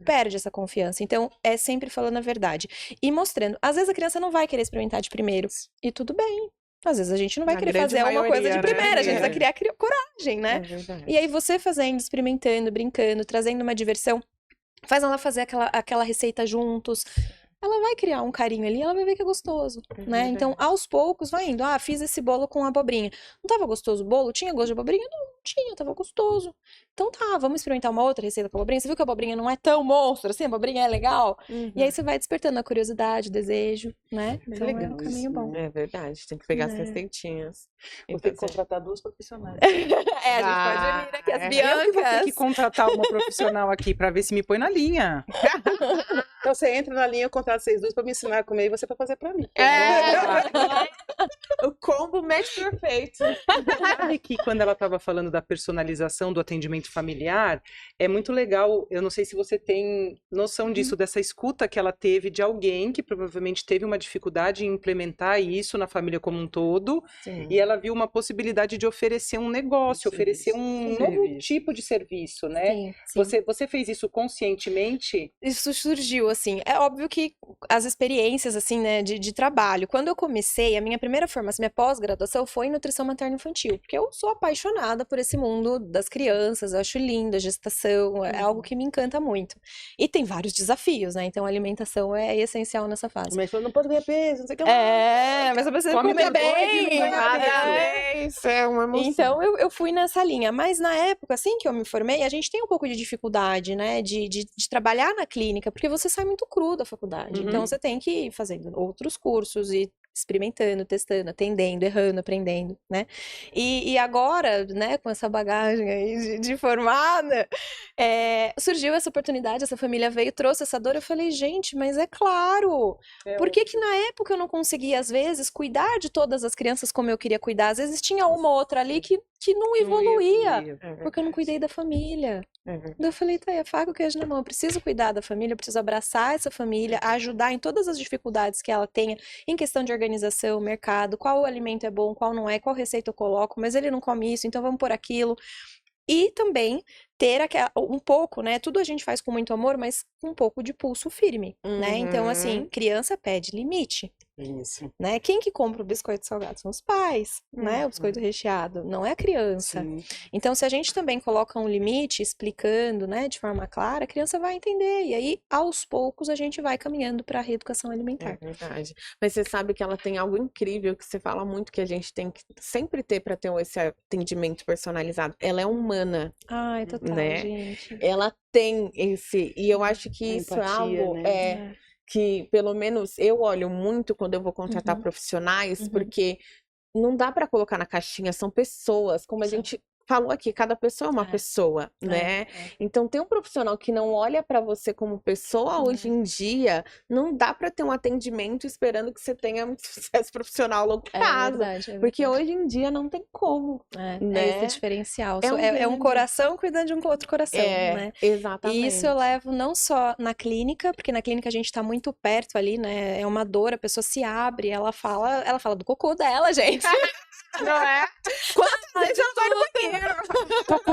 Perde essa confiança. Então, é sempre falando a verdade. E mostrando. Às vezes a criança não vai querer experimentar de primeiro. E tudo bem. Às vezes a gente não vai querer fazer alguma coisa de primeira, a gente vai criar coragem, né? E aí você fazendo, experimentando, brincando, trazendo uma diversão, faz ela fazer aquela receita juntos, ela vai criar um carinho ali, ela vai ver que é gostoso, né? Então, aos poucos, vai indo. Fiz esse bolo com abobrinha. Não tava gostoso o bolo? Tinha gosto de abobrinha? Não tinha, tava gostoso. Então tá, vamos experimentar uma outra receita com abobrinha. Você viu que a abobrinha não é tão monstro assim? A abobrinha é legal? E aí você vai despertando a curiosidade, o desejo, né? Então é um caminho bom. É verdade, tem que pegar as receitinhas. Vou ter que contratar 2 profissionais. A gente pode unir aqui as Biancas. Eu que vou ter que contratar uma profissional aqui pra ver se me põe na linha. Então você entra na linha, eu contrato vocês duas pra me ensinar a comer e você pra fazer pra mim. O combo match perfeito. Sabe que quando ela estava falando da personalização do atendimento familiar, é muito legal, eu não sei se você tem noção disso, dessa escuta que ela teve de alguém que provavelmente teve uma dificuldade em implementar isso na família como um todo, e ela viu uma possibilidade de oferecer um negócio, oferecer um novo tipo de serviço, né? Sim. Você fez isso conscientemente? Isso surgiu, assim, é óbvio que as experiências, assim, né, de trabalho, quando eu comecei, a minha primeira formação, minha pós-graduação foi em nutrição materno-infantil, porque eu sou apaixonada por esse mundo das crianças, eu acho lindo a gestação, é algo que me encanta muito. E tem vários desafios, né, então a alimentação é essencial nessa fase. Mas não pode ganhar peso, não sei o que lá. Mas eu preciso comer bem. Isso é uma emoção. Então eu fui nessa linha, mas na época, assim que eu me formei, a gente tem um pouco de dificuldade, né, de trabalhar na clínica, porque você sai muito cru da faculdade, então você tem que ir fazendo outros cursos e experimentando, testando, atendendo, errando, aprendendo, né? E agora, né, com essa bagagem aí de formada, surgiu essa oportunidade, essa família veio, trouxe essa dor, eu falei, gente, mas é claro, por que na época eu não conseguia, às vezes, cuidar de todas as crianças como eu queria cuidar? Às vezes tinha uma ou outra ali que não evoluía, porque eu não cuidei da família. Daí eu falei, tá aí, a faca, o queijo na mão, eu preciso cuidar da família, eu preciso abraçar essa família, ajudar em todas as dificuldades que ela tenha, em questão de organização, mercado, qual alimento é bom, qual não é, qual receita eu coloco, mas ele não come isso, então vamos por aquilo. E também ter um pouco, né, tudo a gente faz com muito amor, mas um pouco de pulso firme, né? Então, assim, criança pede limite. Isso. Né? Quem que compra o biscoito salgado? São os pais, né? O biscoito recheado, não é a criança. Sim. Então, se a gente também coloca um limite, explicando, né, de forma clara, a criança vai entender. E aí, aos poucos, a gente vai caminhando para a reeducação alimentar. É verdade. Mas você sabe que ela tem algo incrível que você fala muito que a gente tem que sempre ter para ter esse atendimento personalizado. Ela é humana. Ai, total, né? gente. Ela tem esse... E eu acho que isso empatia, é algo... né? Que, pelo menos, eu olho muito quando eu vou contratar profissionais, porque não dá para colocar na caixinha, são pessoas, como a gente falou aqui, cada pessoa é uma pessoa, né? Então, ter um profissional que não olha para você como pessoa, hoje em dia, não dá para ter um atendimento esperando que você tenha um sucesso profissional a longo prazo. Verdade, porque hoje em dia não tem como, né? É esse diferencial. É Um coração cuidando de um outro coração, né? Exatamente. E isso eu levo não só na clínica, porque na clínica a gente tá muito perto ali, né? É uma dor, a pessoa se abre, ela fala do cocô dela, gente. Não é? Quantas vezes eu tô no banheiro?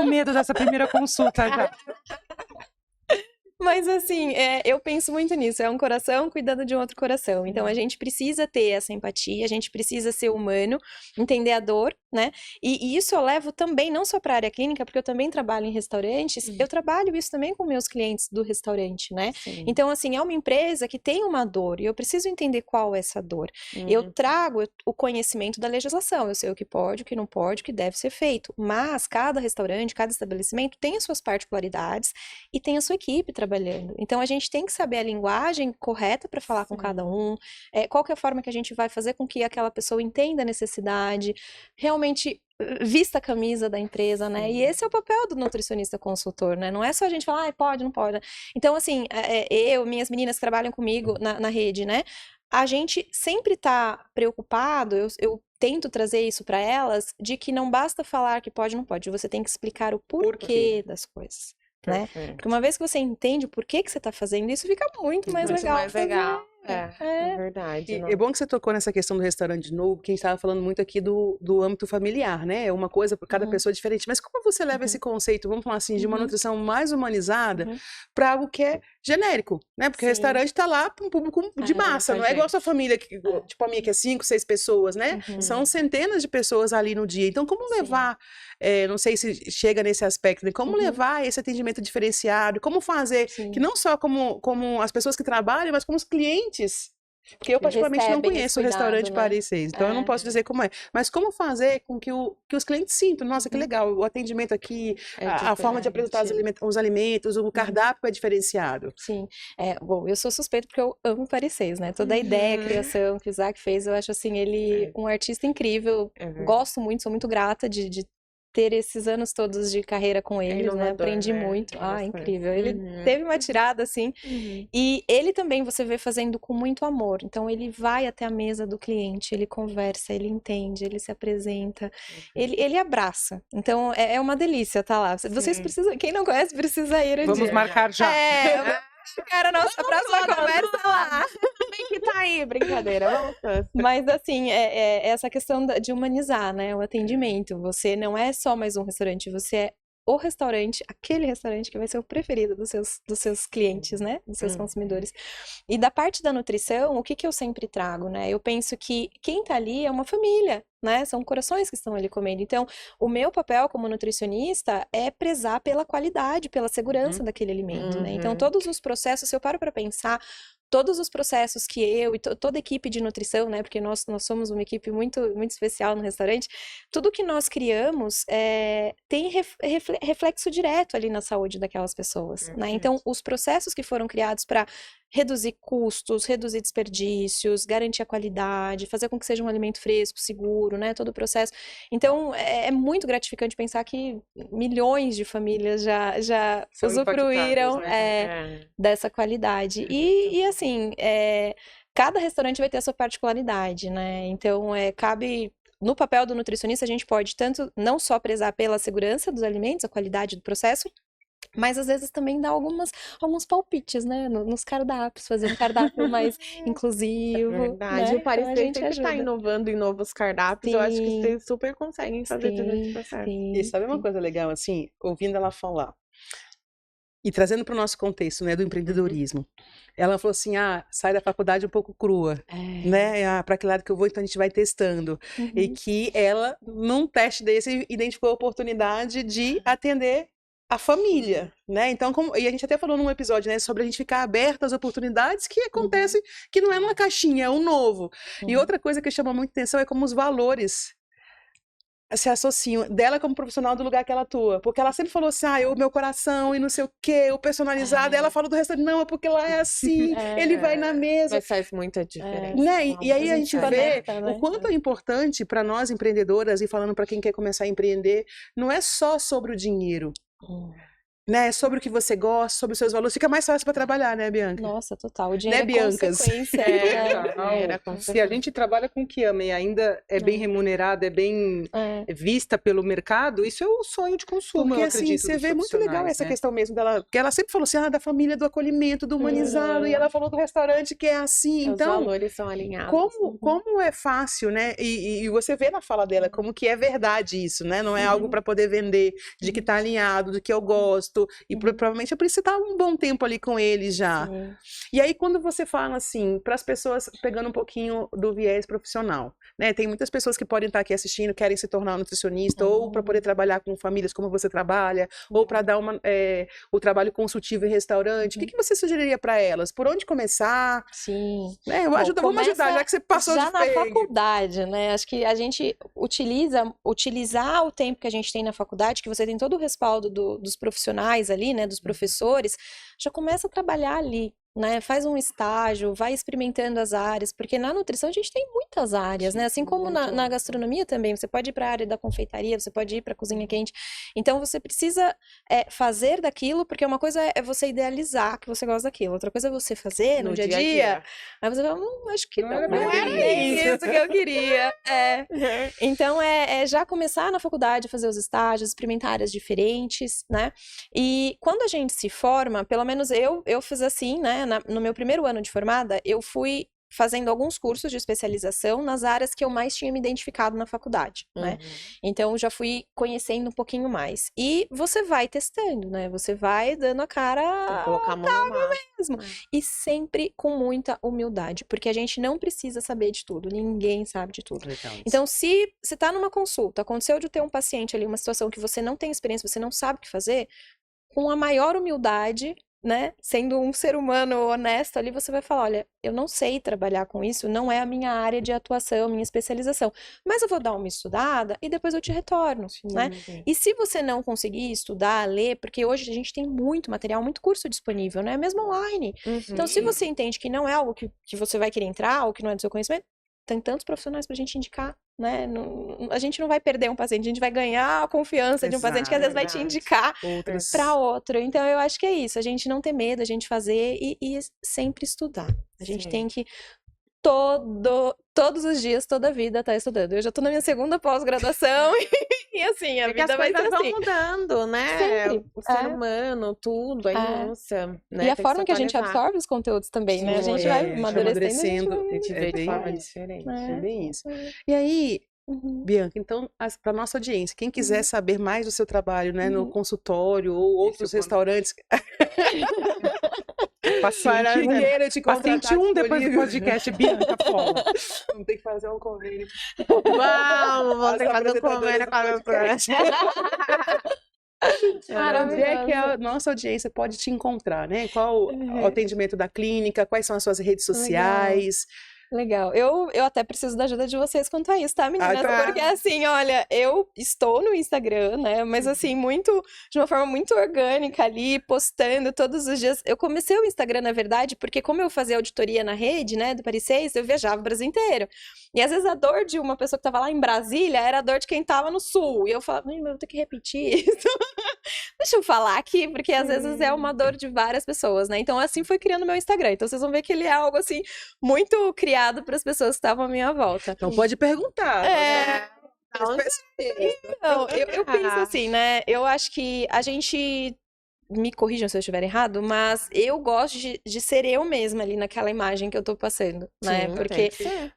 medo dessa primeira consulta já. Mas assim, eu penso muito nisso, é um coração cuidando de um outro coração. Então a gente precisa ter essa empatia, a gente precisa ser humano, entender a dor, né? E isso eu levo também, não só para a área clínica, porque eu também trabalho em restaurantes, eu trabalho isso também com meus clientes do restaurante, né? Sim. Então, assim, é uma empresa que tem uma dor e eu preciso entender qual é essa dor. Eu trago o conhecimento da legislação, eu sei o que pode, o que não pode, o que deve ser feito. Mas cada restaurante, cada estabelecimento tem as suas particularidades e tem a sua equipe trabalhando. Então a gente tem que saber a linguagem correta para falar com cada um, qual que é a forma que a gente vai fazer com que aquela pessoa entenda a necessidade, realmente vista a camisa da empresa, né? E esse é o papel do nutricionista consultor, né? Não é só a gente falar, pode, não pode. Então, assim, minhas meninas que trabalham comigo na rede, né? A gente sempre tá preocupado, eu tento trazer isso para elas, de que não basta falar que pode, não pode, você tem que explicar o porquê das coisas. Né? Porque uma vez que você entende o porquê que você está fazendo isso, fica muito mais legal. É verdade. É bom que você tocou nessa questão do restaurante de novo, que a gente estava falando muito aqui do âmbito familiar, né? É uma coisa para cada pessoa diferente. Mas como você leva esse conceito, vamos falar assim, de uma nutrição mais humanizada para algo que é genérico, né? Porque o restaurante está lá para um público de massa, não é igual a sua família, tipo a minha, que é 5, 6 pessoas, né? São centenas de pessoas ali no dia. Então, como levar, não sei se chega nesse aspecto, né? Como levar esse atendimento diferenciado, como fazer que não só como as pessoas que trabalham, mas como os clientes. Porque eu particularmente não conheço o restaurante Paris 6, então eu não posso dizer como é. Mas como fazer com que os clientes sintam, nossa, que legal, o atendimento aqui, a forma de apresentar os alimentos, o cardápio é diferenciado. Sim. Bom, eu sou suspeita porque eu amo Paris 6, né? Toda a ideia, a criação que o Isaac fez, eu acho assim, ele um artista incrível, gosto muito, sou muito grata de ter esses anos todos de carreira com eles, né? Aprendi muito. Incrível. Ele teve uma tirada, assim. E ele também, você vê fazendo com muito amor. Então, ele vai até a mesa do cliente, ele conversa, ele entende, ele se apresenta, ele abraça. Então, é uma delícia tá lá. Vocês precisam, quem não conhece, precisa ir. Vamos marcar já. Cara, nossa próxima conversa lá. Tem que tá aí, brincadeira. Mas assim, essa questão de humanizar, né? O atendimento. Você não é só mais um restaurante, você é o restaurante, aquele restaurante que vai ser o preferido dos seus clientes, né? Dos seus consumidores. E da parte da nutrição, o que eu sempre trago, né? Eu penso que quem tá ali é uma família, né? São corações que estão ali comendo. Então, o meu papel como nutricionista é prezar pela qualidade, pela segurança daquele alimento, né? Então, todos os processos, se eu paro para pensar, todos os processos que eu e toda a equipe de nutrição, né? Porque nós somos uma equipe muito, muito especial no restaurante. Tudo que nós criamos tem reflexo direto ali na saúde daquelas pessoas, né? Então, os processos que foram criados para reduzir custos, reduzir desperdícios, garantir a qualidade, fazer com que seja um alimento fresco, seguro, né? Todo o processo. Então, é muito gratificante pensar que milhões de famílias já usufruíram dessa qualidade. E assim, cada restaurante vai ter a sua particularidade, né? Então, cabe... No papel do nutricionista, a gente pode tanto não só prezar pela segurança dos alimentos, a qualidade do processo, mas às vezes também dá alguns palpites, né? Nos cardápios, fazer um cardápio mais inclusivo. Verdade. Né? O Paris 6 sempre está inovando em novos cardápios. Eu acho que vocês super conseguem fazer tudo esse processo. E sabe uma coisa legal, assim, ouvindo ela falar, e trazendo para o nosso contexto, né, do empreendedorismo. Ela falou assim, sai da faculdade um pouco crua, né, para que lado que eu vou, então a gente vai testando. E que ela, num teste desse, identificou a oportunidade de atender a família, né, então, e a gente até falou num episódio, né, sobre a gente ficar aberto às oportunidades que acontecem, que não é numa caixinha, é um novo. E outra coisa que chama muita atenção é como os valores se associam dela como profissional do lugar que ela atua. Porque ela sempre falou assim, o meu coração e não sei o quê, o personalizado. Ela falou do restaurante, não, é porque lá é assim, ele vai na mesa. Mas faz muita diferença. Né? E aí a gente vê o quanto é importante para nós empreendedoras, e falando para quem quer começar a empreender, não é só sobre o dinheiro. né, sobre o que você gosta, sobre os seus valores, fica mais fácil para trabalhar, né, Bianca? Nossa, total. O dinheiro Né, é Biancas? consequência. Se a gente trabalha com o que ama e ainda é bem remunerada, é bem vista pelo mercado, isso é o sonho de consumo, Porque eu assim, acredito, você dos vê muito legal essa né? questão mesmo dela, que ela sempre falou assim, da família, do acolhimento, do humanizado, e ela falou do restaurante que é assim, então... Os valores são alinhados. Como é fácil, né? E você vê na fala dela como que é verdade isso, né? Não é algo para poder vender, de que tá alinhado, do que eu gosto, e provavelmente é por isso que você tá um bom tempo ali com eles já. Sim. E aí, quando você fala assim, para as pessoas, pegando um pouquinho do viés profissional, né? Tem muitas pessoas que podem estar aqui assistindo, querem se tornar um nutricionista, ou para poder trabalhar com famílias como você trabalha, ou para dar o trabalho consultivo em restaurante. O que você sugeriria para elas? Por onde começar? Sim. Vamos ajudar, já que você passou já de na perrengue. faculdade, né? Acho que a gente utilizar o tempo que a gente tem na faculdade, que você tem todo o respaldo dos profissionais ali, né? Dos professores, já começa a trabalhar ali. Né? Faz um estágio, vai experimentando as áreas, porque na nutrição a gente tem muitas áreas, né? Assim como na gastronomia também, você pode ir para a área da confeitaria, você pode ir para a cozinha quente. Então você precisa fazer daquilo, porque uma coisa é você idealizar que você gosta daquilo, outra coisa é você fazer no dia a dia. Aí você fala, acho que não era isso que eu queria. Então já começar na faculdade a fazer os estágios, experimentar áreas diferentes, né? E quando a gente se forma, pelo menos eu fiz assim, né? No meu primeiro ano de formada, eu fui fazendo alguns cursos de especialização nas áreas que eu mais tinha me identificado na faculdade, né? Então, já fui conhecendo um pouquinho mais. E você vai testando, né? Você vai dando a cara... Tem que colocar a mão na massa mesmo. E sempre com muita humildade, porque a gente não precisa saber de tudo, ninguém sabe de tudo. Então, se você tá numa consulta, aconteceu de ter um paciente ali, uma situação que você não tem experiência, você não sabe o que fazer, com a maior humildade, né, sendo um ser humano honesto ali, você vai falar, olha, eu não sei trabalhar com isso, não é a minha área de atuação, minha especialização, mas eu vou dar uma estudada e depois eu te retorno, né? E se você não conseguir estudar, ler, porque hoje a gente tem muito material, muito curso disponível, né, mesmo online. Então, se você entende que não é algo que você vai querer entrar, ou que não é do seu conhecimento, tem tantos profissionais pra gente indicar, né? A gente não vai perder um paciente, a gente vai ganhar a confiança de um paciente que às vezes vai te indicar para outro. Então, eu acho que é isso, a gente não ter medo, a gente fazer e sempre estudar. A gente tem que todos os dias, toda a vida, tá estudando. Eu já tô na minha segunda pós-graduação e assim, a vida vai ser assim. As coisas vão mudando, né? Sempre. O ser humano, tudo, nossa. Né? E a forma que a gente absorve os conteúdos também, né? A gente vai amadurecendo. A gente vê de forma diferente. É bem isso. E aí, Bianca, então, para nossa audiência, quem quiser saber mais do seu trabalho, né, no consultório ou outros restaurantes... Paciente 1 depois do podcast, Bianca Paula. Vamos ter que fazer um convênio. Vamos ter que fazer um convênio com a podcast. Onde é que a nossa audiência pode te encontrar, né? Qual o atendimento da clínica? Quais são as suas redes sociais? Legal. Eu até preciso da ajuda de vocês quanto a isso, tá, meninas? Porque assim, olha, eu estou no Instagram, né? Mas assim, de uma forma muito orgânica ali, postando todos os dias. Eu comecei o Instagram, na verdade, porque como eu fazia auditoria na rede, né, do Paris 6, eu viajava o Brasil inteiro. E às vezes a dor de uma pessoa que tava lá em Brasília era a dor de quem tava no Sul. E eu falava, eu vou ter que repetir isso. Deixa eu falar aqui, porque às vezes é uma dor de várias pessoas, né? Então assim foi criando meu Instagram. Então vocês vão ver que ele é algo assim, muito criado para as pessoas que estavam à minha volta. Então pode perguntar. Não, eu penso assim, né? Eu acho que a gente... Me corrijam se eu estiver errado, mas eu gosto de ser eu mesma ali naquela imagem que eu tô passando, né? Porque,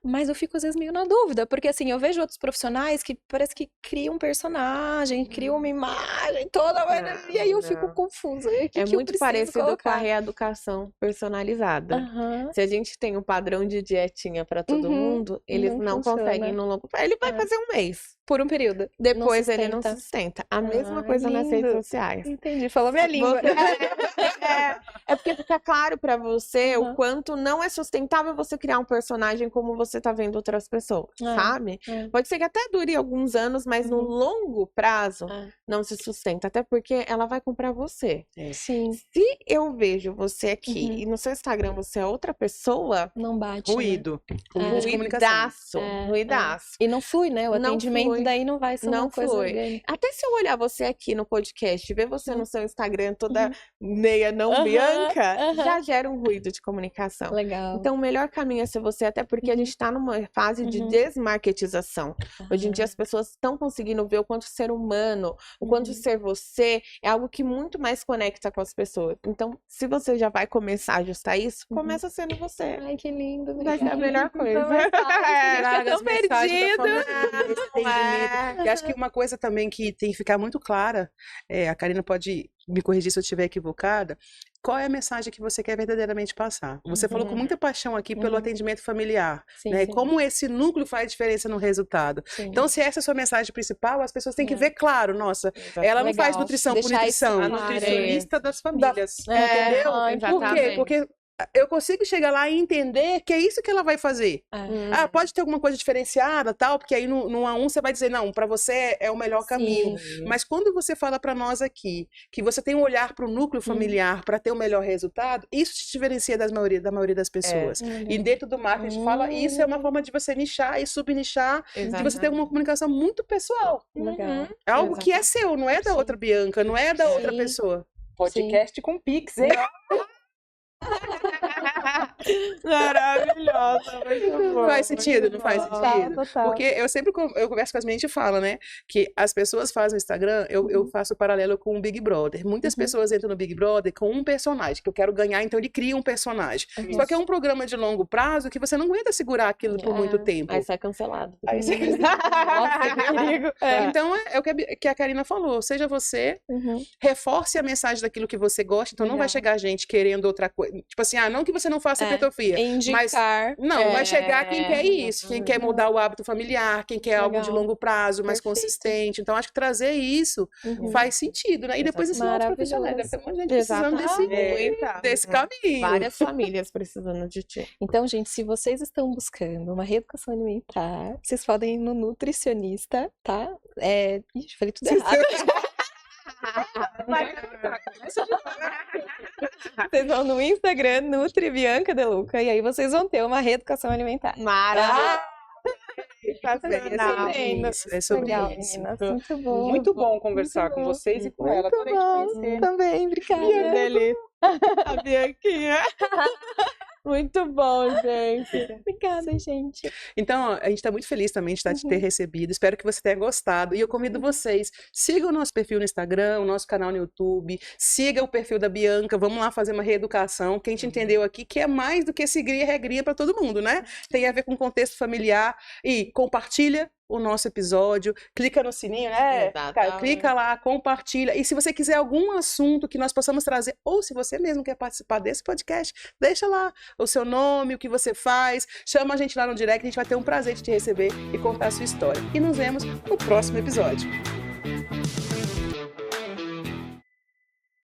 mas eu fico às vezes meio na dúvida, porque assim, eu vejo outros profissionais que parece que criam um personagem, criam uma imagem toda, e aí eu fico confusa. É muito parecido com a reeducação personalizada. Se a gente tem um padrão de dietinha pra todo mundo, eles não conseguem no longo prazo. Ele vai fazer um mês. Por um período. Depois ele não sustenta. A mesma coisa nas redes sociais. Entendi, falou minha língua. É porque fica claro pra você o quanto não é sustentável você criar um personagem como você tá vendo outras pessoas, sabe? Pode ser que até dure alguns anos, mas no longo prazo não se sustenta. Até porque ela vai comprar você. Sim. Se eu vejo você aqui e no seu Instagram você é outra pessoa... Não bate, Ruído. Né? Ruidaço. E não flui, né? O atendimento daí não vai ser uma coisa orgânica. Até se eu olhar você aqui no podcast, ver você no seu Instagram toda meia não Bianca, já gera um ruído de comunicação. Legal. Então, o melhor caminho é ser você, até porque a gente tá numa fase de desmarketização. Hoje em dia, as pessoas estão conseguindo ver o quanto ser humano, o quanto ser você é algo que muito mais conecta com as pessoas. Então, se você já vai começar a ajustar isso, começa sendo você. Ai, que lindo. Vai ser a melhor coisa. Traga as mensagens da família, esse entendimento. É. E acho que uma coisa também que tem que ficar muito clara, a Karina pode me corrigir se eu estiver equivocada, qual é a mensagem que você quer verdadeiramente passar? Você falou com muita paixão aqui pelo atendimento familiar, né? Sim. Como esse núcleo faz diferença no resultado. Sim. Então, se essa é a sua mensagem principal, as pessoas têm que ver claro, nossa, ela não faz nutrição por Deixar isso nutrição, a claro. nutricionista das famílias, É, entendeu? Por quê? Porque eu consigo chegar lá e entender que é isso que ela vai fazer. Pode ter alguma coisa diferenciada, tal, porque aí no A1 você vai dizer, não, para você é o melhor caminho. Mas quando você fala para nós aqui que você tem um olhar para o núcleo familiar para ter o melhor resultado, isso te diferencia da maioria das pessoas. E dentro do marketing a gente fala, isso é uma forma de você nichar e subnichar, de você ter uma comunicação muito pessoal. Legal. É algo que é seu, não é da outra Bianca, não é da outra pessoa. Podcast com Pix, hein? Maravilhosa, muito bom. Faz sentido, não faz sentido? Total. Porque eu sempre eu converso com as meninas e falo, né? Que as pessoas fazem o Instagram, eu faço o paralelo com o Big Brother. Muitas pessoas entram no Big Brother com um personagem, que eu quero ganhar, então ele cria um personagem. Só que é um programa de longo prazo que você não aguenta segurar aquilo por muito tempo. Aí sai cancelado. Aí você... Nossa, que perigo. Então é o que a Karina falou. Seja você, reforce a mensagem daquilo que você gosta. Então não vai chegar gente querendo outra coisa. Tipo assim, não que você não faça hipertrofia. Mas não, vai chegar quem quer isso, quem quer mudar o hábito familiar, quem quer algo de longo prazo, mais consistente. Então, acho que trazer isso faz sentido, né? E depois ensinar os profissionais. Deve ter um monte de gente precisando desse caminho. Várias famílias precisando de ti. Então, gente, se vocês estão buscando uma reeducação alimentar, vocês podem ir no nutricionista, tá? Ixi, falei tudo errado. Vocês vão no Instagram, Nutri Bianca De Luca, e aí vocês vão ter uma reeducação alimentar. Maravilhoso. É sobre Legal, isso. meninas. Muito bom. Muito bom conversar com vocês e com ela. Adorei te conhecer. Também, obrigada. A Bianquinha. Muito bom, gente. Obrigada, gente. Então, a gente está muito feliz também de ter recebido. Espero que você tenha gostado. E eu convido vocês, sigam o nosso perfil no Instagram, o nosso canal no YouTube, siga o perfil da Bianca, vamos lá fazer uma reeducação, que a gente entendeu aqui que é mais do que seguir regrinha para todo mundo, né? Tem a ver com contexto familiar. E compartilha o nosso episódio, clica no sininho, né? Clica lá, compartilha. E se você quiser algum assunto que nós possamos trazer, ou se você mesmo quer participar desse podcast, deixa lá o seu nome, o que você faz, chama a gente lá no direct, a gente vai ter um prazer de te receber e contar a sua história. E nos vemos no próximo episódio.